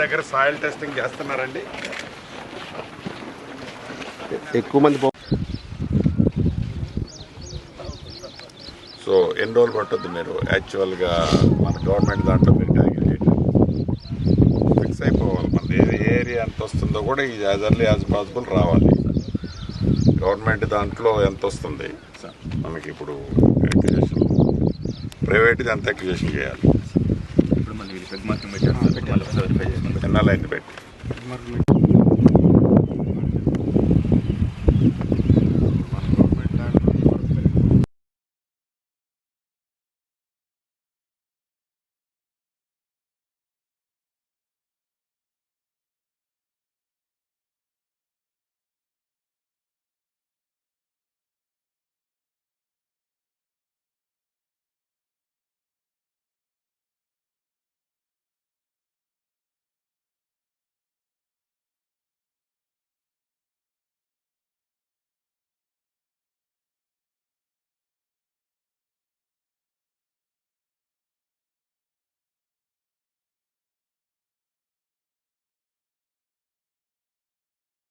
దగ్గర soil testing చేస్తున్నారండి. ఎక్కువ మంది సో ఎన్ని రోజులు పట్టుద్ది మీరు యాక్చువల్గా మన గవర్నమెంట్ దాంట్లో మీరు క్యాలిక్యులేట్ ఫిక్స్ అయిపోవాలి. మన ఏరియా ఎంత వస్తుందో కూడా ఇది యాజ్ ఎర్లీ యాజ్ పాసిబుల్ రావాలి. గవర్నమెంట్ దాంట్లో ఎంత వస్తుంది మనకి ఇప్పుడు అక్విజిషన్, ప్రైవేట్ది ఎంత అక్విజిషన్ చేయాలి. ఇప్పుడు మళ్ళీ ఎన్నాళ్ళైంది పెట్టి